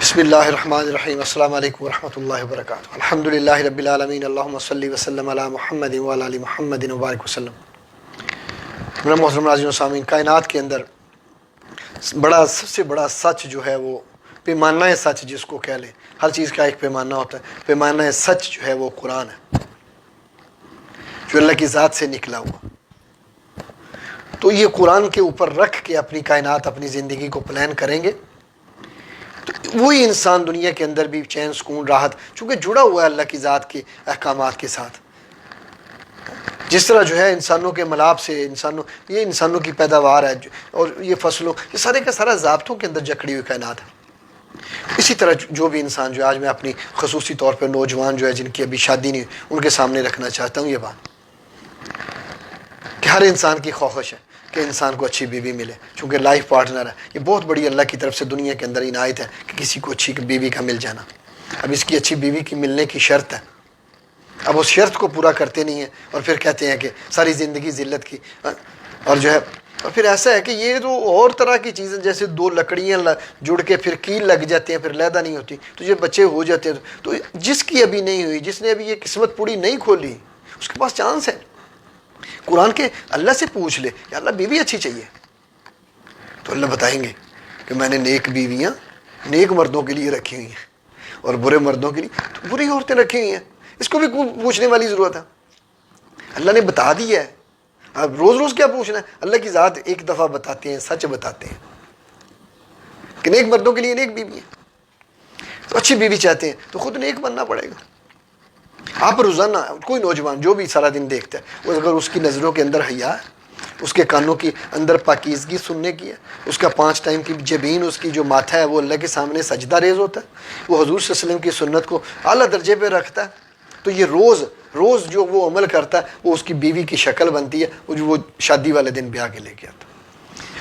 بسم اللہ الرحمن الرحیم السلام علیکم ورحمۃ اللہ وبرکاتہ الحمدللہ رب العالمین اللہم صلی وسلم علی محمد وعلی آل محمد وبارک وسلم۔ میرے محترم ناظرین و سامعین، کائنات کے اندر سب سے بڑا سچ جو ہے وہ پیمانہ سچ جس کو کہہ لیں، ہر چیز کا ایک پیمانہ ہوتا ہے، پیمانہ سچ جو ہے وہ قرآن ہے جو اللہ کی ذات سے نکلا ہوا۔ تو یہ قرآن کے اوپر رکھ کے اپنی کائنات اپنی زندگی کو پلان کریں گے تو وہی انسان دنیا کے اندر بھی چین سکون راحت، چونکہ جڑا ہوا ہے اللہ کی ذات کے احکامات کے ساتھ۔ جس طرح جو ہے انسانوں کے ملاب سے یہ انسانوں کی پیداوار ہے اور یہ فصلوں، یہ سارے کا سارا ضابطوں کے اندر جکڑی ہوئی کائنات ہے۔ اسی طرح جو بھی انسان جو آج میں اپنی خصوصی طور پہ نوجوان جو ہے جن کی ابھی شادی نہیں ان کے سامنے رکھنا چاہتا ہوں یہ بات کہ ہر انسان کی خواہش ہے کہ انسان کو اچھی بیوی ملے، چونکہ لائف پارٹنر ہے۔ یہ بہت بڑی اللہ کی طرف سے دنیا کے اندر عنایت ہے کہ کسی کو اچھی بیوی کا مل جانا۔ اب اس کی اچھی بیوی کی ملنے کی شرط ہے، اب اس شرط کو پورا کرتے نہیں ہیں اور پھر کہتے ہیں کہ ساری زندگی ذلت کی، اور جو ہے اور پھر ایسا ہے کہ یہ تو اور طرح کی چیزیں، جیسے دو لکڑیاں جڑ کے پھر کیل لگ جاتے ہیں، پھر لیدا نہیں ہوتی، تو یہ بچے ہو جاتے ہیں۔ تو جس کی ابھی نہیں ہوئی، جس نے ابھی یہ قسمت پوری نہیں کھولی، اس کے پاس چانس ہے۔ قرآن کے اللہ سے پوچھ لے کہ اللہ بیوی اچھی چاہیے، تو اللہ بتائیں گے کہ میں نے نیک بیویاں نیک مردوں کے لیے رکھی ہوئی ہیں اور برے مردوں کے لیے تو بری عورتیں رکھی ہوئی ہیں۔ اس کو بھی پوچھنے والی ضرورت ہے، اللہ نے بتا دیا ہے۔ اب روز روز کیا پوچھنا ہے؟ اللہ کی ذات ایک دفعہ بتاتے ہیں، سچ بتاتے ہیں کہ نیک مردوں کے لیے نیک بیوی ہے۔ تو اچھی بیوی چاہتے ہیں تو خود نیک بننا پڑے گا۔ آپ روزانہ کوئی نوجوان جو بھی سارا دن دیکھتا ہے، اگر اس کی نظروں کے اندر حیا ہے، اس کے کانوں کی اندر پاکیزگی سننے کی ہے، اس کا 5 ٹائم کی جبین، اس کی جو ماتھا ہے وہ اللہ کے سامنے سجدہ ریز ہوتا ہے، وہ حضور صلی اللہ علیہ وسلم کی سنت کو اعلیٰ درجے پہ رکھتا ہے، تو یہ روز جو وہ عمل کرتا ہے وہ اس کی بیوی کی شکل بنتی ہے، وہ شادی والے دن بیاہ کے لے کے آتا ہے۔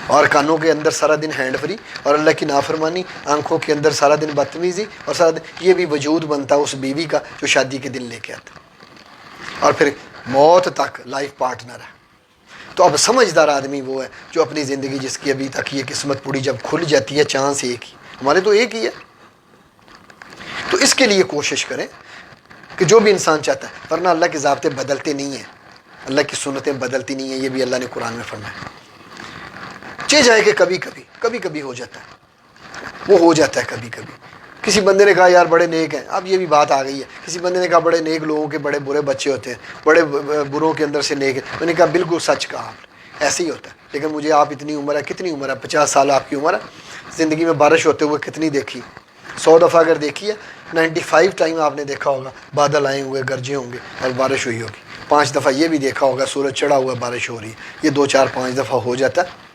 اور کانوں کے اندر سارا دن ہینڈ فری اور اللہ کی نافرمانی، آنکھوں کے اندر سارا دن بدتمیزی اور سارا دن یہ بھی وجود بنتا ہے اس بیوی کا جو شادی کے دن لے کے آتا ہے، اور پھر موت تک لائف پارٹنر ہے۔ تو اب سمجھدار آدمی وہ ہے جو اپنی زندگی جس کی ابھی تک یہ قسمت پوری جب کھل جاتی ہے، چانس ایک ہی، ہمارے تو ایک ہی ہے، تو اس کے لیے کوشش کریں کہ جو بھی انسان چاہتا ہے، ورنہ اللہ کے ضابطے بدلتے نہیں ہیں، اللہ کی سنتیں بدلتی نہیں ہیں، یہ بھی اللہ نے قرآن میں فرمایا۔ چہ جائے کہ کبھی کبھی ہو جاتا ہے، وہ ہو جاتا ہے کبھی کبھی۔ کسی بندے نے کہا یار بڑے نیک ہیں، اب یہ بھی بات آ گئی ہے، کسی بندے نے کہا بڑے نیک لوگوں کے بڑے برے بچے ہوتے ہیں، بڑے بروں کے اندر سے نیک ہیں۔ میں نے کہا بالکل سچ کہا آپ نے، ایسے ہی ہوتا ہے، لیکن مجھے آپ اتنی عمر ہے، کتنی عمر ہے؟ 50 سال آپ کی عمر ہے، زندگی میں بارش ہوتے ہوئے کتنی دیکھی؟ 100 دفعہ اگر دیکھی ہے، 95 ٹائم آپ نے دیکھا ہوگا بادل آئے ہوئے گرجے ہوں گے اور بارش ہوئی ہوگی، 5 دفعہ یہ بھی دیکھا ہوگا سورج چڑھا ہوا بارش ہو رہی ہے۔ یہ 2 4 5 دفعہ ہو جاتا ہے،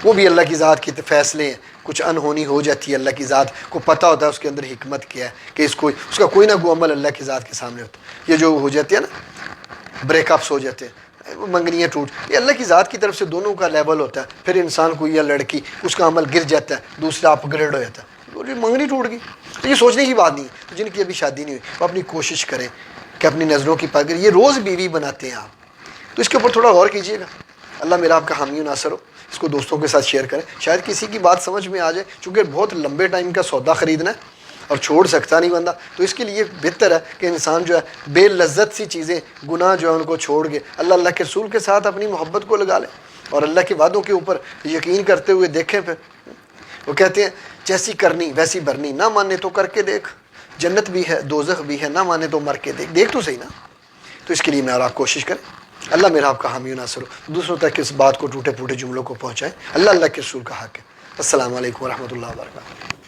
وہ بھی اللہ کی ذات کے فیصلے ہیں۔ کچھ انہونی ہو جاتی ہے، اللہ کی ذات کو پتہ ہوتا ہے اس کے اندر حکمت کیا ہے کہ اس کا کوئی نہ کوئی عمل اللہ کی ذات کے سامنے ہوتا ہے۔ یہ جو ہو جاتے ہیں نا، بریک اپس ہو جاتے ہیں، منگنیاں ٹوٹ، یہ اللہ کی ذات کی طرف سے دونوں کا لیول ہوتا ہے۔ پھر انسان کو یا لڑکی اس کا عمل گر جاتا ہے، دوسرا اپ گریڈ ہو جاتا ہے، منگنی ٹوٹ گئی، تو یہ سوچنے کی بات نہیں ہے۔ تو جن کی ابھی شادی نہیں ہوئی وہ اپنی کوشش کریں کہ اپنی نظروں کی پاک، یہ روز بیوی بناتے ہیں آپ، تو اس کے اوپر تھوڑا غور کیجیے گا۔ اللہ میرا آپ کا حامی و ناصر ہو۔ اس کو دوستوں کے ساتھ شیئر کریں، شاید کسی کی بات سمجھ میں آ جائے، چونکہ بہت لمبے ٹائم کا سودا خریدنا ہے اور چھوڑ سکتا نہیں بندہ، تو اس کے لیے بہتر ہے کہ انسان جو ہے بے لذت سی چیزیں، گناہ جو ہے ان کو چھوڑ کے اللہ کے رسول کے ساتھ اپنی محبت کو لگا لے اور اللہ کے وعدوں کے اوپر یقین کرتے ہوئے دیکھیں۔ پھر وہ کہتے ہیں جیسی کرنی ویسی بھرنی، نہ مانے تو کر کے دیکھ، جنت بھی ہے دوزخ بھی ہے، نہ مانے تو مر کے دیکھ تو صحیح نا۔ تو اس کے لیے میں اور آپ کوشش کریں۔ اللہ میرا آپ کا حامی و ناصر ہو، دوسروں تک اس بات کو ٹوٹے پھوٹے جملوں کو پہنچائیں۔ اللہ کے رسول کا حق ہے۔ السلام علیکم ورحمۃ اللہ وبرکاتہ۔